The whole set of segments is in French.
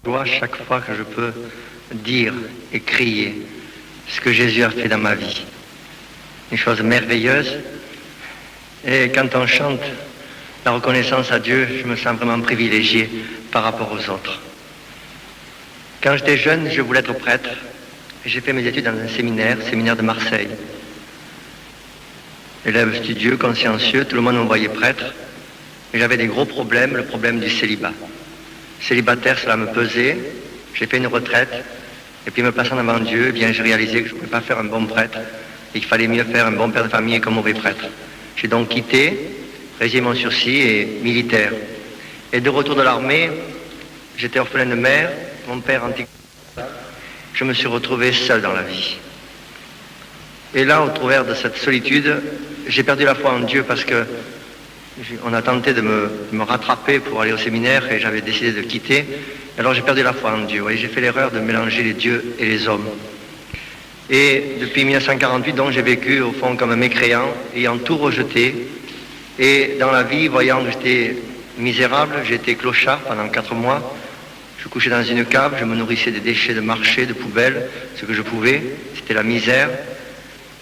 Joie chaque fois que je peux dire et crier ce que Jésus a fait dans ma vie. Une chose merveilleuse. Et quand on chante la reconnaissance à Dieu, je me sens vraiment privilégié par rapport aux autres. Quand j'étais jeune, je voulais être prêtre. J'ai fait mes études dans un séminaire de Marseille. Élève studieux, consciencieux, tout le monde m'envoyait prêtre. Mais j'avais des gros problèmes, le problème du célibat. Célibataire, cela me pesait. J'ai fait une retraite. Et puis me plaçant devant Dieu, eh bien, j'ai réalisé que je ne pouvais pas faire un bon prêtre. Et qu'il fallait mieux faire un bon père de famille qu'un mauvais prêtre. J'ai donc quitté, résilié mon sursis et militaire. Et de retour de l'armée, j'étais orphelin de mère, mon père antique. Je me suis retrouvé seul dans la vie. Et là, au travers de cette solitude, j'ai perdu la foi en Dieu parce que on a tenté de me rattraper pour aller au séminaire et j'avais décidé de quitter. Alors j'ai perdu la foi en Dieu. Et j'ai fait l'erreur de mélanger les dieux et les hommes. Et depuis 1948, donc, j'ai vécu au fond comme un mécréant, ayant tout rejeté. Et dans la vie, voyant que j'étais misérable, j'ai été clochard pendant 4 mois. Je couchais dans une cave, je me nourrissais des déchets de marché, de poubelles, ce que je pouvais. C'était la misère.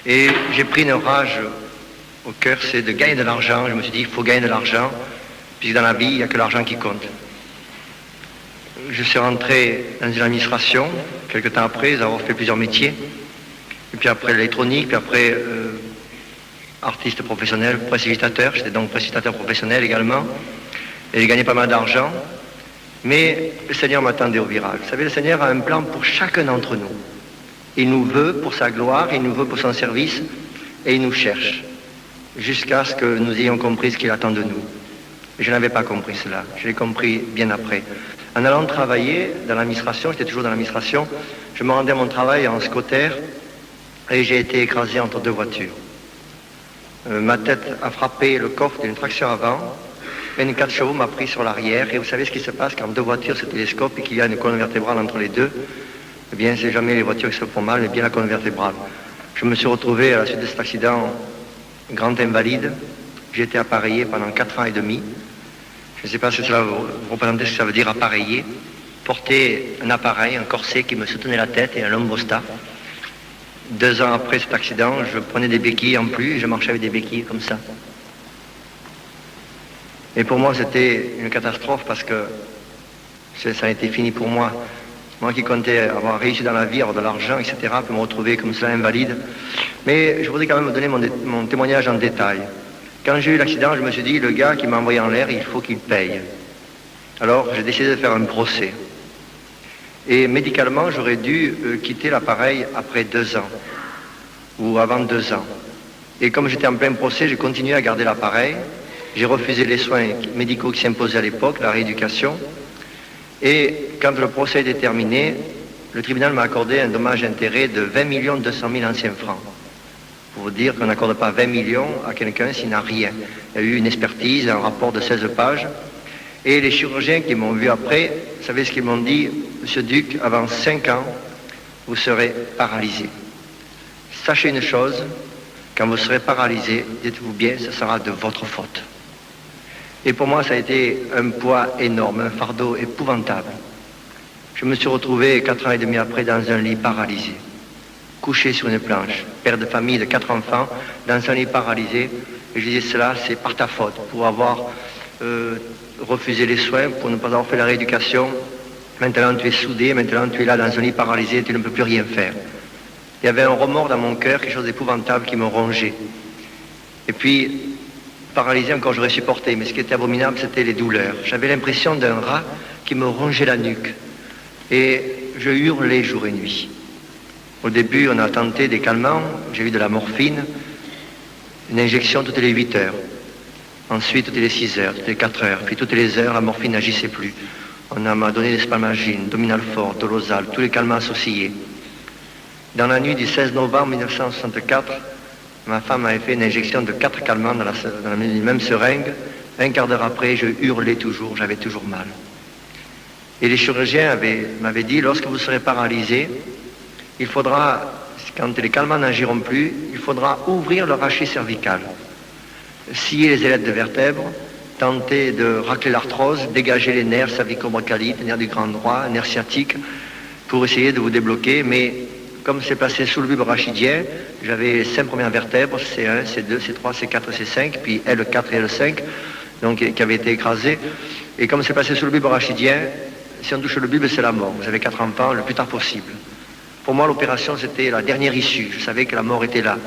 Et j'ai pris une rage au cœur, c'est de gagner de l'argent. Je me suis dit, il faut gagner de l'argent, puisque dans la vie, il n'y a que l'argent qui compte. Je suis rentré dans une administration, quelques temps après avoir fait plusieurs métiers. Et puis après l'électronique, puis après artiste professionnel, précipitateur. J'étais donc précipitateur professionnel également. Et j'ai gagné pas mal d'argent. Mais le Seigneur m'attendait au virage. Vous savez, le Seigneur a un plan pour chacun d'entre nous. Il nous veut pour sa gloire, il nous veut pour son service, et il nous cherche. Jusqu'à ce que nous ayons compris ce qu'il attend de nous. Et je n'avais pas compris cela. Je l'ai compris bien après. En allant travailler dans l'administration, j'étais toujours dans l'administration, je me rendais à mon travail en scotter, et j'ai été écrasé entre 2 voitures. Ma tête a frappé le coffre d'une traction avant, et une 4 chevaux m'a pris sur l'arrière. Et vous savez ce qui se passe quand 2 voitures se télescopent et qu'il y a une colonne vertébrale entre les deux? Eh bien, c'est jamais les voitures qui se font mal, mais bien la colonne vertébrale. Je me suis retrouvé à la suite de cet accident grand invalide. J'ai été appareillé pendant 4 ans et demi. Je ne sais pas si cela vous représentez ce que ça veut dire appareiller. Porter un appareil, un corset qui me soutenait la tête et un lombosta. 2 ans après cet accident, je prenais des béquilles en plus et je marchais avec des béquilles comme ça. Et pour moi, c'était une catastrophe parce que ça a été fini pour moi. Moi qui comptais avoir réussi dans la vie, avoir de l'argent, etc., puis me retrouver comme cela invalide. Mais je voudrais quand même donner mon témoignage en détail. Quand j'ai eu l'accident, je me suis dit, le gars qui m'a envoyé en l'air, il faut qu'il paye. Alors, j'ai décidé de faire un procès. Et médicalement, j'aurais dû quitter l'appareil après 2 ans, ou avant 2 ans. Et comme j'étais en plein procès, j'ai continué à garder l'appareil. J'ai refusé les soins médicaux qui s'imposaient à l'époque, la rééducation. Et quand le procès était terminé, le tribunal m'a accordé un dommage-intérêt de 20 200 000 anciens francs. Pour vous dire qu'on n'accorde pas 20 millions à quelqu'un s'il n'a rien. Il y a eu une expertise, un rapport de 16 pages. Et les chirurgiens qui m'ont vu après, vous savez ce qu'ils m'ont dit? Monsieur Duc, avant 5 ans, vous serez paralysé. Sachez une chose, quand vous serez paralysé, dites-vous bien, ce sera de votre faute. Et pour moi, ça a été un poids énorme, un fardeau épouvantable. Je me suis retrouvé 4 ans et demi après dans un lit paralysé, couché sur une planche, père de famille de 4 enfants, dans un lit paralysé. Et je disais, cela, c'est par ta faute, pour avoir refusé les soins, pour ne pas avoir fait la rééducation. Maintenant, tu es soudé, maintenant, tu es là dans un lit paralysé, tu ne peux plus rien faire. Il y avait un remords dans mon cœur, quelque chose d'épouvantable qui me rongeait. Et puis, paralysé encore, j'aurais supporté, mais ce qui était abominable, c'était les douleurs. J'avais l'impression d'un rat qui me rongeait la nuque. Et je hurlais jour et nuit. Au début, on a tenté des calmants, j'ai eu de la morphine, une injection toutes les 8 heures. Ensuite, toutes les 6 heures, toutes les 4 heures. Puis toutes les heures, la morphine n'agissait plus. On m'a donné des spalmagine, Dominalfort, Dolosal, tous les calmants associés. Dans la nuit du 16 novembre 1964, ma femme avait fait une injection de 4 calmants dans la même seringue. Un quart d'heure après, je hurlais toujours, j'avais toujours mal. Et les chirurgiens m'avaient dit, lorsque vous serez paralysé, il faudra, quand les calmants n'agiront plus, il faudra ouvrir le rachis cervical, scier les ailettes de vertèbres, tenté de racler l'arthrose, dégager les nerfs cervico-brachialiques, les nerfs du grand droit, nerfs sciatiques, pour essayer de vous débloquer, mais comme c'est passé sous le bulbe rachidien, j'avais les 5 premières vertèbres, C1, C2, C3, C4, C5, puis L4 et L5, donc qui avaient été écrasés. Et comme c'est passé sous le bulbe rachidien, si on touche le bulbe, c'est la mort. Vous avez 4 enfants le plus tard possible. Pour moi, l'opération, c'était la dernière issue. Je savais que la mort était là.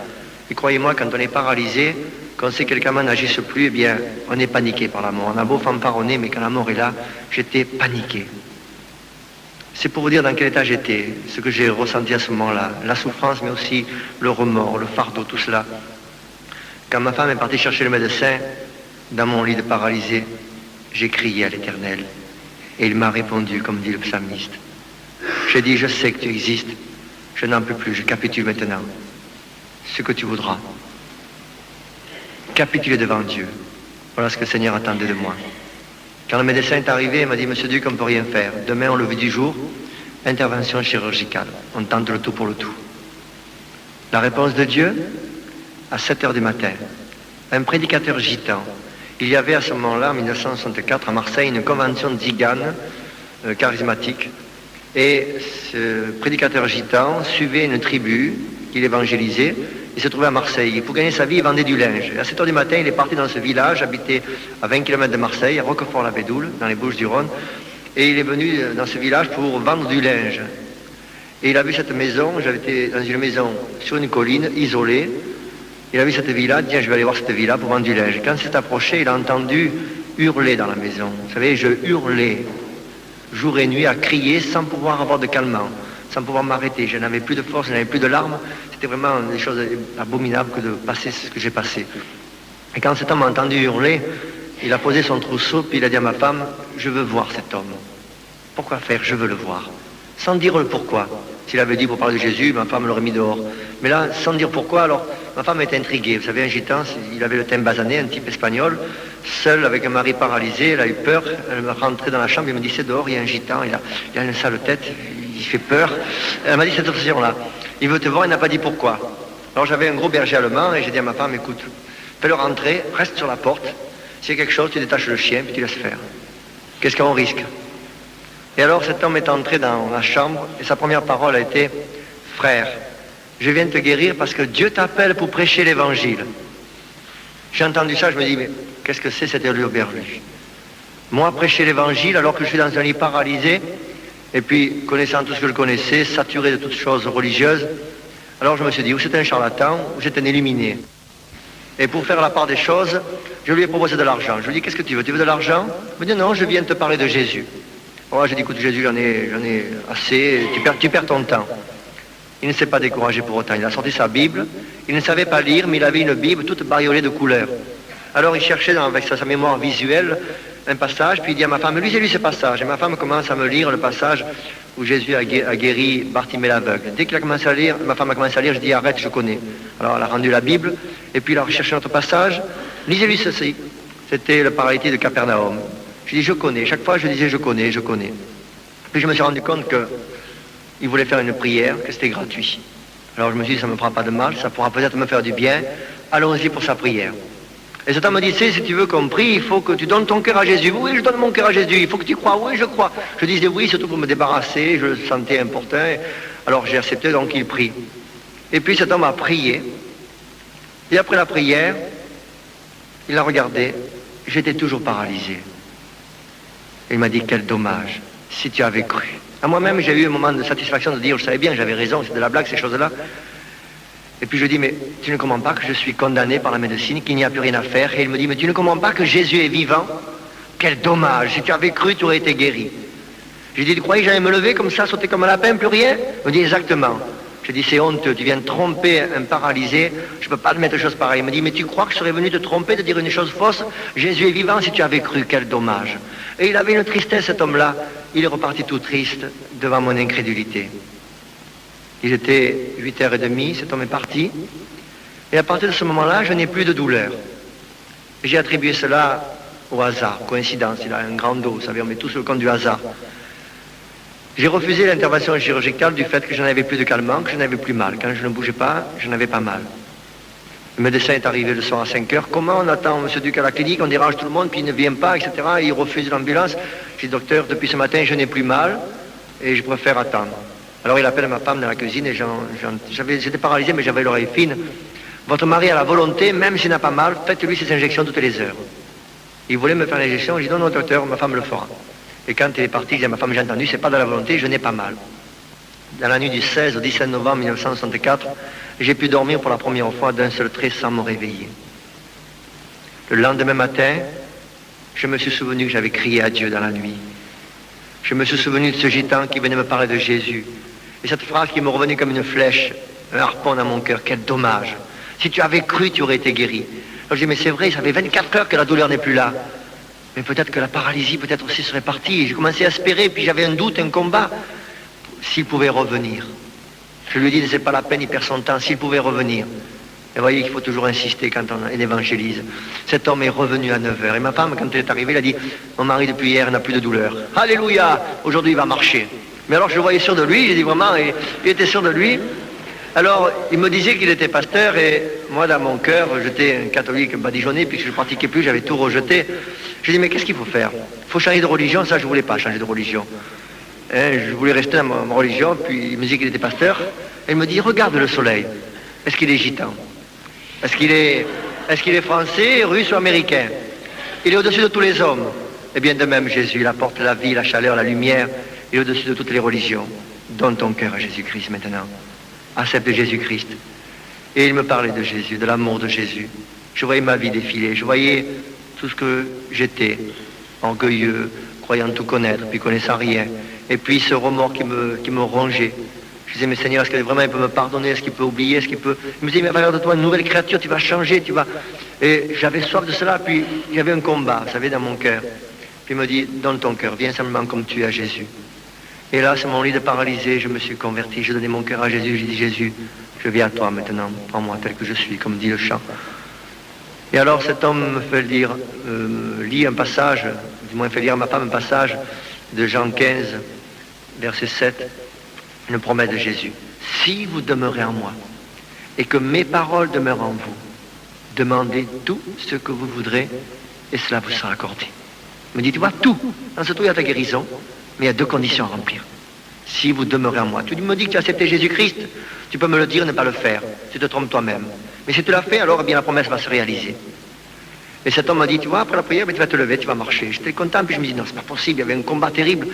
Et croyez-moi, quand on est paralysé, quand on sait que les gamins n'agissent plus, eh bien, on est paniqué par la mort. On a beau fanfaronner, mais quand la mort est là, j'étais paniqué. C'est pour vous dire dans quel état j'étais, ce que j'ai ressenti à ce moment-là. La souffrance, mais aussi le remords, le fardeau, tout cela. Quand ma femme est partie chercher le médecin, dans mon lit de paralysé, j'ai crié à l'Éternel. Et il m'a répondu, comme dit le psalmiste. J'ai dit, je sais que tu existes, je n'en peux plus, je capitule maintenant. Ce que tu voudras. Capituler devant Dieu. Voilà ce que le Seigneur attendait de moi. Quand le médecin est arrivé, il m'a dit, Monsieur Duc, on ne peut rien faire. Demain, au lever du jour, intervention chirurgicale. On tente le tout pour le tout. La réponse de Dieu, à 7 heures du matin, un prédicateur gitan. Il y avait à ce moment-là, en 1964, à Marseille, une convention de Zigane charismatique. Et ce prédicateur gitan suivait une tribu qu'il évangélisait. Il se trouvait à Marseille. Pour gagner sa vie, il vendait du linge. Et à 7 heures du matin, il est parti dans ce village, habité à 20 km de Marseille, à Roquefort-la-Bédoule, dans les Bouches-du-Rhône. Et il est venu dans ce village pour vendre du linge. Et il a vu cette maison, j'avais été dans une maison sur une colline, isolée. Il a vu cette villa, il dit, je vais aller voir cette villa pour vendre du linge. Quand il s'est approché, il a entendu hurler dans la maison. Vous savez, je hurlais jour et nuit à crier sans pouvoir avoir de calmant, sans pouvoir m'arrêter. Je n'avais plus de force, je n'avais plus de larmes. C'était vraiment des choses abominables que de passer ce que j'ai passé. Et quand cet homme a entendu hurler, il a posé son trousseau, puis il a dit à ma femme, je veux voir cet homme. Pourquoi faire? Je veux le voir. Sans dire le pourquoi. S'il avait dit pour parler de Jésus, ma femme l'aurait mis dehors. Mais là, sans dire pourquoi, alors ma femme était intriguée. Vous savez, un gitan, il avait le teint basané, un type espagnol, seul avec un mari paralysé, elle a eu peur. Elle m'a rentré dans la chambre, il me dit, c'est dehors, il y a un gitan, il a une sale tête, il fait peur. Elle m'a dit cette option-là. Il veut te voir, il n'a pas dit pourquoi. Alors j'avais un gros berger allemand et j'ai dit à ma femme, écoute, fais-le rentrer, reste sur la porte. S'il y a quelque chose, tu détaches le chien, puis tu laisses faire. Qu'est-ce qu'on risque? Et alors cet homme est entré dans la chambre et sa première parole a été « Frère, je viens de te guérir parce que Dieu t'appelle pour prêcher l'évangile. » J'ai entendu ça, je me dis « Mais qu'est-ce que c'est cette hurluberlue ?» Moi, prêcher l'évangile alors que je suis dans un lit paralysé et puis connaissant tout ce que je connaissais, saturé de toutes choses religieuses, alors je me suis dit « Ou c'est un charlatan ou c'est un illuminé. » Et pour faire la part des choses, je lui ai proposé de l'argent. Je lui ai dit « Qu'est-ce que tu veux? Tu veux de l'argent ?» Il me dit « Non, je viens de te parler de Jésus. » Moi, j'ai dit, écoute, Jésus, j'en ai assez, tu perds ton temps. Il ne s'est pas découragé pour autant. Il a sorti sa Bible. Il ne savait pas lire, mais il avait une Bible toute bariolée de couleurs. Alors, il cherchait avec sa mémoire visuelle un passage, puis il dit à ma femme, lisez-lui ce passage. Et ma femme commence à me lire le passage où Jésus a guéri Bartimée l'aveugle. Dès qu'il a commencé à lire, ma femme a commencé à lire, je dis, arrête, je connais. Alors, elle a rendu la Bible, et puis il a recherché notre passage. Lisez-lui ceci. C'était le paralytique de Capernaum. Je dis, je connais. Chaque fois, je disais, je connais, je connais. Puis je me suis rendu compte qu'il voulait faire une prière, que c'était gratuit. Alors je me suis dit, ça ne me fera pas de mal, ça pourra peut-être me faire du bien. Allons-y pour sa prière. Et cet homme me dit, si tu veux qu'on prie, il faut que tu donnes ton cœur à Jésus. Oui, je donne mon cœur à Jésus. Il faut que tu crois. Oui, je crois. Je disais oui, surtout pour me débarrasser. Je le sentais important. Alors j'ai accepté, donc il prie. Et puis cet homme a prié. Et après la prière, il a regardé. J'étais toujours paralysé. Et il m'a dit, quel dommage, si tu avais cru. À moi-même, j'ai eu un moment de satisfaction de dire, je savais bien, j'avais raison, c'est de la blague, ces choses-là. Et puis je dis, mais tu ne comprends pas que je suis condamné par la médecine, qu'il n'y a plus rien à faire. Et il me dit, mais tu ne comprends pas que Jésus est vivant? Quel dommage, si tu avais cru, tu aurais été guéri. J'ai dit, tu croyais que j'allais me lever comme ça, sauter comme un lapin, plus rien? Il me dit, exactement. J'ai dit, c'est honteux, tu viens de tromper un paralysé, je ne peux pas te mettre des choses pareilles. Il me dit, mais tu crois que je serais venu te tromper, de dire une chose fausse? Jésus est vivant, si tu avais cru, quel dommage. Et il avait une tristesse, cet homme-là. Il est reparti tout triste devant mon incrédulité. Il était 8h30, cet homme est parti. Et à partir de ce moment-là, je n'ai plus de douleur. J'ai attribué cela au hasard, coïncidence. Il a un grand dos, vous savez, on met tout sur le compte du hasard. J'ai refusé l'intervention chirurgicale du fait que je n'avais plus de calmant, que je n'avais plus mal. Quand je ne bougeais pas, je n'avais pas mal. Le médecin est arrivé le soir à 5 heures. Comment on attend M. Duc à la clinique, on dérange tout le monde, puis il ne vient pas, etc. Il refuse l'ambulance. Je dis, docteur, depuis ce matin, je n'ai plus mal et je préfère attendre. Alors il appelle ma femme dans la cuisine et j'étais paralysé, mais j'avais l'oreille fine. Votre mari a la volonté, même s'il n'a pas mal, faites-lui ces injections toutes les heures. Il voulait me faire l'injection, je dis, non, docteur, ma femme le fera. Et quand il est parti, je dis à ma femme, j'ai entendu, c'est pas de la volonté, je n'ai pas mal. Dans la nuit du 16 au 17 novembre 1964, j'ai pu dormir pour la première fois d'un seul trait sans me réveiller. Le lendemain matin, je me suis souvenu que j'avais crié à Dieu dans la nuit. Je me suis souvenu de ce gitan qui venait me parler de Jésus. Et cette phrase qui m'est revenue comme une flèche, un harpon dans mon cœur, quel dommage. Si tu avais cru, tu aurais été guéri. Alors je dis, mais c'est vrai, ça fait 24 heures que la douleur n'est plus là. Mais peut-être que la paralysie, peut-être aussi serait partie. Et j'ai commencé à espérer, puis j'avais un doute, un combat. S'il pouvait revenir. Je lui ai dit, c'est pas la peine, il perd son temps, s'il pouvait revenir. Et vous voyez qu'il faut toujours insister quand on évangélise. Cet homme est revenu à 9 heures. Et ma femme, quand elle est arrivée, elle a dit, mon mari depuis hier n'a plus de douleur. Alléluia, aujourd'hui il va marcher. Mais alors je le voyais sûr de lui, j'ai dit vraiment, il était sûr de lui. Alors il me disait qu'il était pasteur et moi dans mon cœur, j'étais un catholique badigeonné, puisque je ne pratiquais plus, j'avais tout rejeté. Je lui ai dit, mais qu'est-ce qu'il faut faire? Il faut changer de religion, ça je ne voulais pas changer de religion. Je voulais rester dans ma religion, puis il me disait qu'il était pasteur. Et il me dit, regarde le soleil. Est-ce qu'il est gitan? Est-ce qu'il est français, russe ou américain? Il est au-dessus de tous les hommes. Et bien de même, Jésus, il apporte la vie, la chaleur, la lumière. Il est au-dessus de toutes les religions. Donne ton cœur à Jésus-Christ maintenant. Accepte Jésus-Christ. Et il me parlait de Jésus, de l'amour de Jésus. Je voyais ma vie défiler. Je voyais tout ce que j'étais, orgueilleux, croyant tout connaître, puis connaissant rien. Et puis ce remords qui me rongeait. Je disais, mais Seigneur, est-ce qu'il vraiment il peut me pardonner? Est-ce qu'il peut oublier? Est-ce qu'il peut... Il me disait, mais à travers de toi, une nouvelle créature, tu vas changer, tu vas... Et j'avais soif de cela, puis j'avais un combat, vous savez, dans mon cœur. Puis il me dit, donne ton cœur, viens simplement comme tu es à Jésus. Et là, sur mon lit de paralysé, je me suis converti, j'ai donné mon cœur à Jésus, j'ai dit, Jésus, je viens à toi maintenant, prends-moi tel que je suis, comme dit le chant. Et alors cet homme me fait lit un passage, du moins fait lire à ma femme un passage de Jean 15, verset 7, une promesse de Jésus. Si vous demeurez en moi et que mes paroles demeurent en vous, demandez tout ce que vous voudrez et cela vous sera accordé. Il me dit, tu vois, tout. Dans ce tout, il y a ta guérison, mais il y a 2 conditions à remplir. Si vous demeurez en moi. Tu me dis que tu as accepté Jésus-Christ, tu peux me le dire et ne pas le faire. Tu te trompes toi-même. Mais si tu l'as fait, alors eh bien la promesse va se réaliser. Et cet homme m'a dit, tu vois, après la prière, tu vas te lever, tu vas marcher. J'étais content, puis je me dis, non, c'est pas possible, il y avait un combat terrible.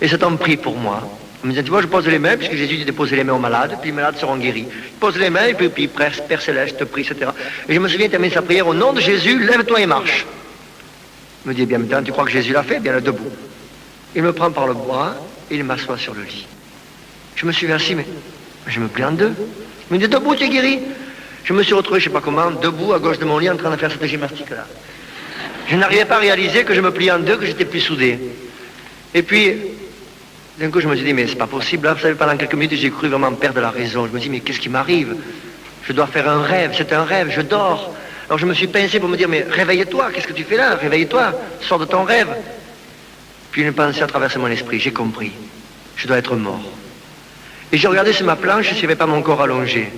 Et cet homme prie pour moi. Il me disait, tu vois, je pose les mains, puisque Jésus dit de poser les mains aux malades, puis les malades seront guéris. Il pose les mains, et puis Père Céleste, prie, etc. Et je me souviens, il termine sa prière, au nom de Jésus, lève-toi et marche. Il me dit, eh bien maintenant, tu crois que Jésus l'a fait? Bien là, debout. Il me prend par le bras, et il m'assoit sur le lit. Je me suis assis, mais je me plie en 2. Il me dit, debout, tu es guéri. Je me suis retrouvé, je ne sais pas comment, debout à gauche de mon lit, en train de faire cette gymnastique-là. Je n'arrivais pas à réaliser que je me pliais en 2, que j'étais plus soudé. Et puis, d'un coup, je me suis dit, mais c'est pas possible. Là, vous savez, pendant quelques minutes, j'ai cru vraiment perdre la raison. Je me dis, mais qu'est-ce qui m'arrive? Je dois faire un rêve, c'est un rêve, je dors. Alors je me suis pincé pour me dire, mais réveille-toi, qu'est-ce que tu fais là? Réveille-toi, sors de ton rêve. Puis une pensée a traversé mon esprit, j'ai compris. Je dois être mort. Et j'ai regardé sur ma planche s'il n'y avait pas mon corps allongé.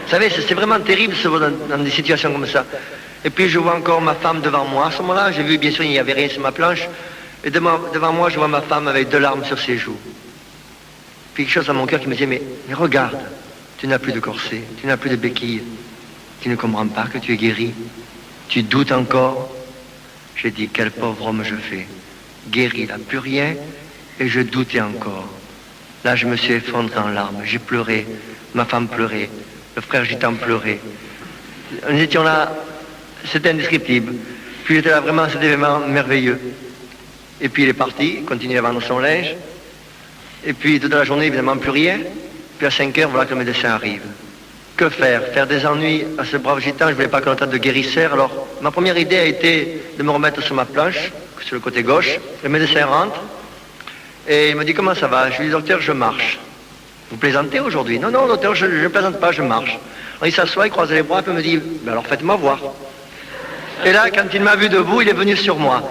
Vous savez, c'est vraiment terrible dans des situations comme ça. Et puis je vois encore ma femme devant moi. À ce moment-là, j'ai vu, bien sûr, il n'y avait rien sur ma planche. Et devant moi, je vois ma femme avec 2 larmes sur ses joues. Puis quelque chose dans mon cœur qui me disait, mais regarde, tu n'as plus de corset, tu n'as plus de béquilles. Tu ne comprends pas que tu es guéri. Tu doutes encore. J'ai dit, quel pauvre homme je fais. Guéri, là, plus rien, et je doutais encore. Là, je me suis effondré en larmes. J'ai pleuré, ma femme pleurait, le frère gitan pleurait. Nous étions là, c'était indescriptible. Puis j'étais là vraiment, cet événement merveilleux. Et puis il est parti, il continue à vendre son linge. Et puis toute la journée, évidemment, plus rien. Puis à 5 heures, voilà que le médecin arrive. Que faire? Faire des ennuis à ce brave gitan? Je ne voulais pas qu'on entende de guérisseur. Alors, ma première idée a été de me remettre sur ma planche, sur le côté gauche. Le médecin rentre et il me dit, comment ça va? Je lui dis, docteur, je marche. Vous plaisantez aujourd'hui? Non, non, docteur, je ne plaisante pas, je marche. Alors il s'assoit, il croise les bras, puis il me dit, ben alors faites-moi voir. Et là, quand il m'a vu debout, il est venu sur moi.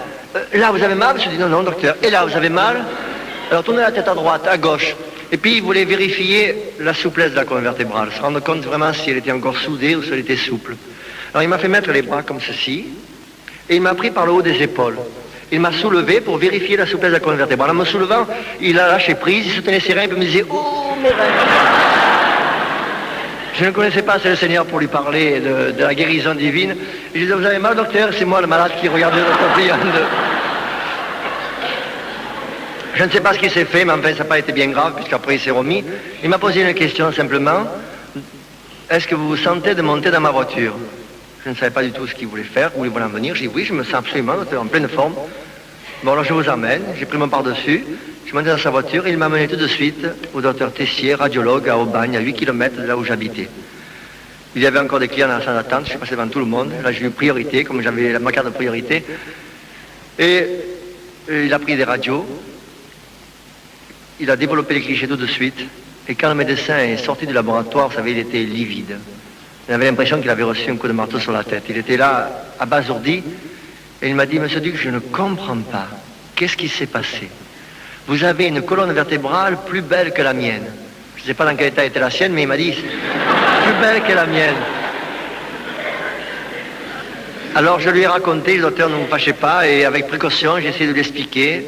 Là, vous avez mal? Je dis, non, non, docteur. Et là, vous avez mal? Alors tournez la tête à droite, à gauche. Et puis il voulait vérifier la souplesse de la colonne vertébrale, se rendre compte vraiment si elle était encore soudée ou si elle était souple. Alors il m'a fait mettre les bras comme ceci, et il m'a pris par le haut des épaules. Il m'a soulevé pour vérifier la souplesse de la colonne vertébrale. En me soulevant, il a lâché prise, il soutenait ses reins, et me disait « Oh, mes reins !» Je ne connaissais pas assez le Seigneur pour lui parler de la guérison divine. Je disais « Vous avez mal, docteur ?» C'est moi le malade qui regardait notre client. Je ne sais pas ce qui s'est fait, mais enfin, ça n'a pas été bien grave, puisqu'après il s'est remis. Il m'a posé une question simplement. Est-ce que vous vous sentez de monter dans ma voiture? Je ne savais pas du tout ce qu'il voulait faire, où il voulait en venir. J'ai dit oui, je me sens absolument en pleine forme. Bon, alors je vous emmène. J'ai pris mon par-dessus. Je suis monté dans sa voiture et il m'a mené tout de suite au docteur Tessier, radiologue à Aubagne, à 8 km de là où j'habitais. Il y avait encore des clients dans la salle d'attente. Je suis passé devant tout le monde. Là, j'ai eu priorité, comme j'avais ma carte de priorité. Et il a pris des radios. Il a développé les clichés tout de suite. Et quand le médecin est sorti du laboratoire, vous savez, il était livide. Il avait l'impression qu'il avait reçu un coup de marteau sur la tête. Il était là, abasourdi, et il m'a dit « Monsieur Duc, je ne comprends pas. Qu'est-ce qui s'est passé? Vous avez une colonne vertébrale plus belle que la mienne. » Je ne sais pas dans quel état était la sienne, mais il m'a dit « plus belle que la mienne. » Alors je lui ai raconté, le docteur, ne vous fâchez pas, et avec précaution, j'ai essayé de lui expliquer.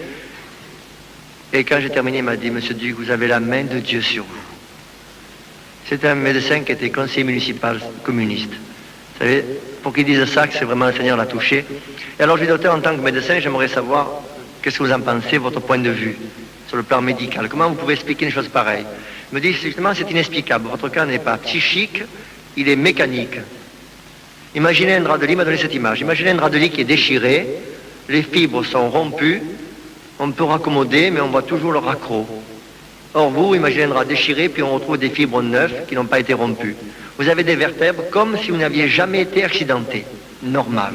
Et quand j'ai terminé, il m'a dit « Monsieur Duc, vous avez la main de Dieu sur vous. » C'est un médecin qui était conseiller municipal communiste. Vous savez, pour qu'il dise ça, que c'est vraiment le Seigneur l'a touché. Et alors je lui ai dit, docteur, en tant que médecin, j'aimerais savoir qu'est-ce que vous en pensez, votre point de vue, sur le plan médical. Comment vous pouvez expliquer une chose pareille? Il me dit, justement, c'est inexplicable. Votre cas n'est pas psychique, il est mécanique. Imaginez un drap de lit, il m'a donné cette image. Imaginez un drap de lit qui est déchiré, les fibres sont rompues, on peut raccommoder, mais on voit toujours le raccro. Or vous, imaginez un drap déchiré, puis on retrouve des fibres neuves qui n'ont pas été rompues. Vous avez des vertèbres comme si vous n'aviez jamais été accidenté. Normal.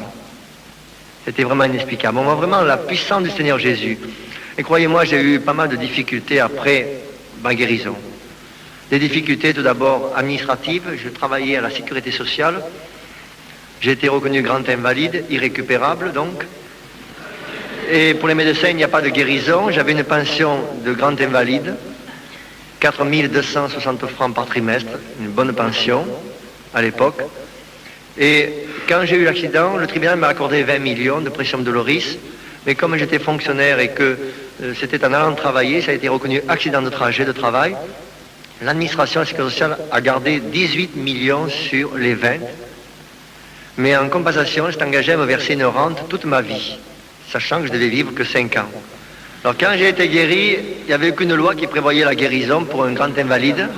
C'était vraiment inexplicable. On voit vraiment la puissance du Seigneur Jésus. Et croyez-moi, j'ai eu pas mal de difficultés après ma guérison. Des difficultés tout d'abord administratives. Je travaillais à la sécurité sociale. J'ai été reconnu grand invalide, irrécupérable donc. Et pour les médecins, il n'y a pas de guérison. J'avais une pension de grand invalide. 4 260 francs par trimestre, une bonne pension à l'époque. Et quand j'ai eu l'accident, le tribunal m'a accordé 20 millions de pression de Loris, mais comme j'étais fonctionnaire et que c'était en allant travailler, ça a été reconnu accident de trajet, de travail, l'administration de la sécurité sociale a gardé 18 millions sur les 20, mais en compensation, s'est engagé à me verser une rente toute ma vie, sachant que je devais vivre que 5 ans. Alors quand j'ai été guéri, il n'y avait aucune loi qui prévoyait la guérison pour un grand invalide.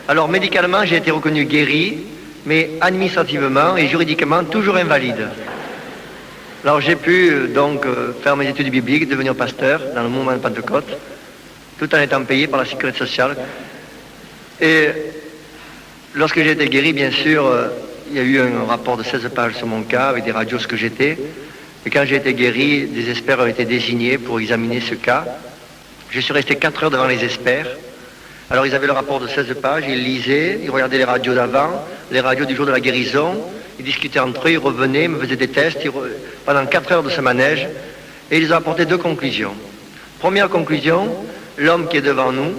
Alors médicalement, j'ai été reconnu guéri, mais administrativement et juridiquement toujours invalide. Alors j'ai pu donc faire mes études bibliques, devenir pasteur dans le mouvement de Pentecôte, tout en étant payé par la sécurité sociale. Et lorsque j'ai été guéri, bien sûr, il y a eu un rapport de 16 pages sur mon cas avec des radios ce que j'étais. Et quand j'ai été guéri, des experts ont été désignés pour examiner ce cas. Je suis resté 4 heures devant les experts. Alors ils avaient le rapport de 16 pages, ils lisaient, ils regardaient les radios d'avant, les radios du jour de la guérison, ils discutaient entre eux, ils revenaient, me faisaient des tests pendant 4 heures de ce manège, et ils ont apporté 2 conclusions. Première conclusion, l'homme qui est devant nous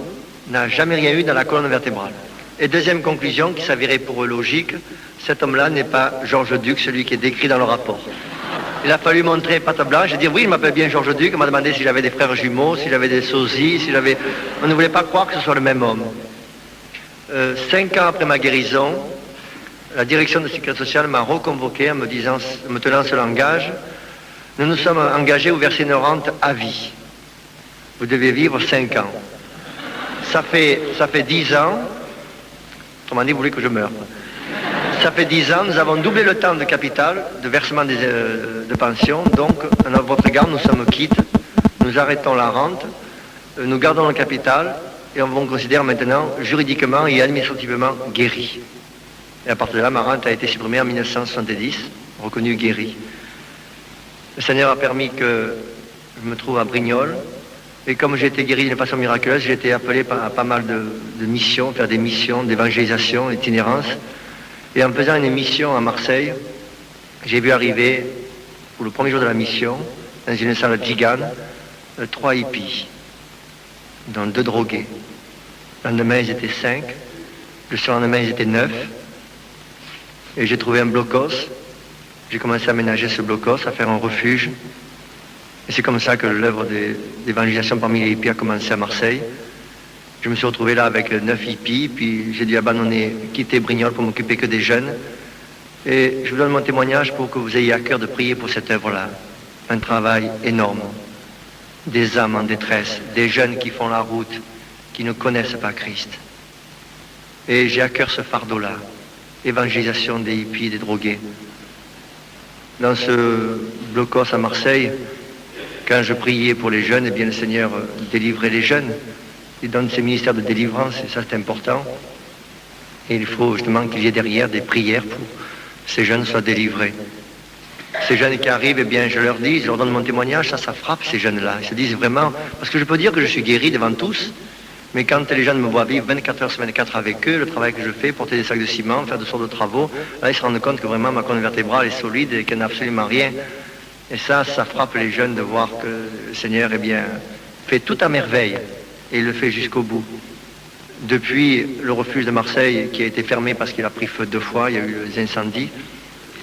n'a jamais rien eu dans la colonne vertébrale. Et deuxième conclusion, qui s'avérait pour eux logique, cet homme-là n'est pas Georges Duc, celui qui est décrit dans le rapport. Il a fallu montrer patte blanche et dire oui, je m'appelle bien Georges Duc. On m'a demandé si j'avais des frères jumeaux, si j'avais des sosies, si j'avais... On ne voulait pas croire que ce soit le même homme. 5 ans après ma guérison, la direction de la sécurité sociale m'a reconvoqué en me tenant ce langage. Nous nous sommes engagés à vous verser une rente à vie. Vous devez vivre 5 ans. Ça fait 10 ans. Autrement dit, vous voulez que je meure. Ça fait 10 ans, nous avons doublé le temps de capital, de versement de pension, donc à votre égard, nous sommes quittes, nous arrêtons la rente, nous gardons le capital et on vous considère maintenant juridiquement et administrativement guéri. Et à partir de là, ma rente a été supprimée en 1970, reconnue guérie. Le Seigneur a permis que je me trouve à Brignoles, et comme j'ai été guéri d'une façon miraculeuse, j'ai été appelé à pas mal de missions, faire des missions d'évangélisation, d'itinérance. Et en faisant une mission à Marseille, j'ai vu arriver, pour le premier jour de la mission, dans une salle gigane, 3 hippies, dont 2 drogués. Le lendemain, ils étaient 5. Le surlendemain, ils étaient 9. Et j'ai trouvé un blocos. J'ai commencé à aménager ce blocos, à faire un refuge. Et c'est comme ça que l'œuvre d'évangélisation parmi les hippies a commencé à Marseille. Je me suis retrouvé là avec 9 hippies, puis j'ai dû abandonner, quitter Brignoles pour m'occuper que des jeunes. Et je vous donne mon témoignage pour que vous ayez à cœur de prier pour cette œuvre-là. Un travail énorme. Des âmes en détresse, des jeunes qui font la route, qui ne connaissent pas Christ. Et j'ai à cœur ce fardeau-là. Évangélisation des hippies, des drogués. Dans ce blocos à Marseille, quand je priais pour les jeunes, eh bien le Seigneur délivrait les jeunes. Il donne ses ministères de délivrance, et ça c'est important. Et il faut justement qu'il y ait derrière des prières pour que ces jeunes soient délivrés. Ces jeunes qui arrivent, eh bien je leur dis, je leur donne mon témoignage, ça frappe ces jeunes-là. Ils se disent vraiment, parce que je peux dire que je suis guéri devant tous, mais quand les jeunes me voient vivre 24 heures sur 24 avec eux, le travail que je fais, porter des sacs de ciment, faire de sortes de travaux, là ils se rendent compte que vraiment ma colonne vertébrale est solide et qu'elle n'a absolument rien. Et ça frappe les jeunes de voir que le Seigneur, eh bien, fait tout à merveille. Et il le fait jusqu'au bout. Depuis le refuge de Marseille, qui a été fermé parce qu'il a pris feu 2 fois, il y a eu des incendies,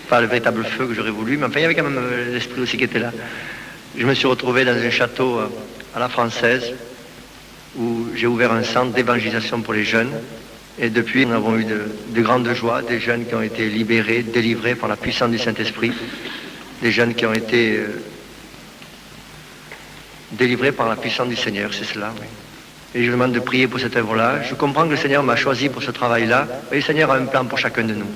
pas le véritable feu que j'aurais voulu, mais enfin il y avait quand même l'esprit aussi qui était là. Je me suis retrouvé dans un château à la française, où j'ai ouvert un centre d'évangélisation pour les jeunes. Et depuis, nous avons eu de grandes joies, des jeunes qui ont été libérés, délivrés par la puissance du Saint-Esprit, des jeunes qui ont été délivrés par la puissance du Seigneur, c'est cela, oui. Et je vous demande de prier pour cette œuvre-là. Je comprends que le Seigneur m'a choisi pour ce travail-là, et le Seigneur a un plan pour chacun de nous.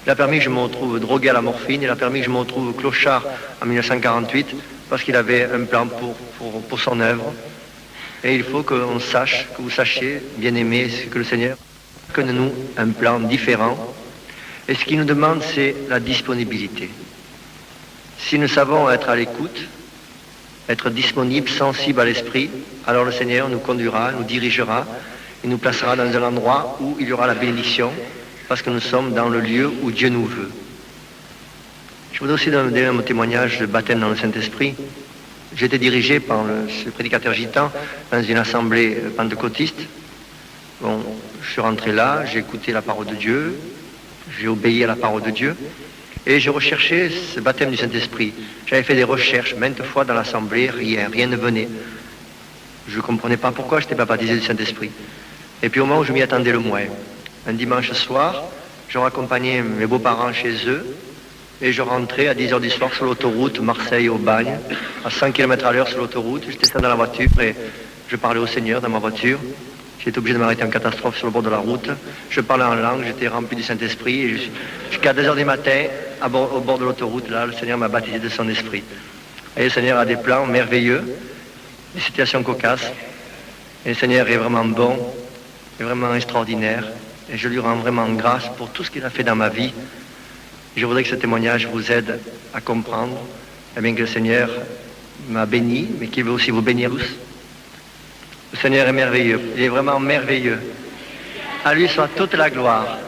Il a permis que je me retrouve drogué à la morphine, il a permis que je me retrouve clochard en 1948, parce qu'il avait un plan pour son œuvre. Et il faut qu'on sache, que vous sachiez, bien-aimés, que le Seigneur a chacun de nous un plan différent. Et ce qu'il nous demande, c'est la disponibilité. Si nous savons être à l'écoute, être disponible, sensible à l'esprit, alors le Seigneur nous conduira, nous dirigera, il nous placera dans un endroit où il y aura la bénédiction, parce que nous sommes dans le lieu où Dieu nous veut. Je voudrais aussi donner un témoignage de baptême dans le Saint-Esprit. J'ai été dirigé par ce prédicateur gitan dans une assemblée pentecôtiste. Bon, je suis rentré là, j'ai écouté la parole de Dieu, j'ai obéi à la parole de Dieu. Et j'ai recherché ce baptême du Saint-Esprit. J'avais fait des recherches maintes fois dans l'assemblée, rien ne venait. Je ne comprenais pas pourquoi je n'étais pas baptisé du Saint-Esprit. Et puis au moment où je m'y attendais le moins, un dimanche soir, je raccompagnais mes beaux-parents chez eux, et je rentrais à 10h du soir sur l'autoroute Marseille-Aubagne, à 100 km/h sur l'autoroute. J'étais seul dans la voiture et je parlais au Seigneur dans ma voiture. J'étais obligé de m'arrêter en catastrophe sur le bord de la route. Je parlais en langue, j'étais rempli du Saint-Esprit. Et jusqu'à 2h du matin, au bord de l'autoroute, là, le Seigneur m'a baptisé de son esprit. Et le Seigneur a des plans merveilleux, des situations cocasses. Et le Seigneur est vraiment bon, est vraiment extraordinaire. Et je lui rends vraiment grâce pour tout ce qu'il a fait dans ma vie. Je voudrais que ce témoignage vous aide à comprendre, eh bien, que le Seigneur m'a béni, mais qu'il veut aussi vous bénir tous. Le Seigneur est merveilleux, il est vraiment merveilleux. À lui soit toute la gloire.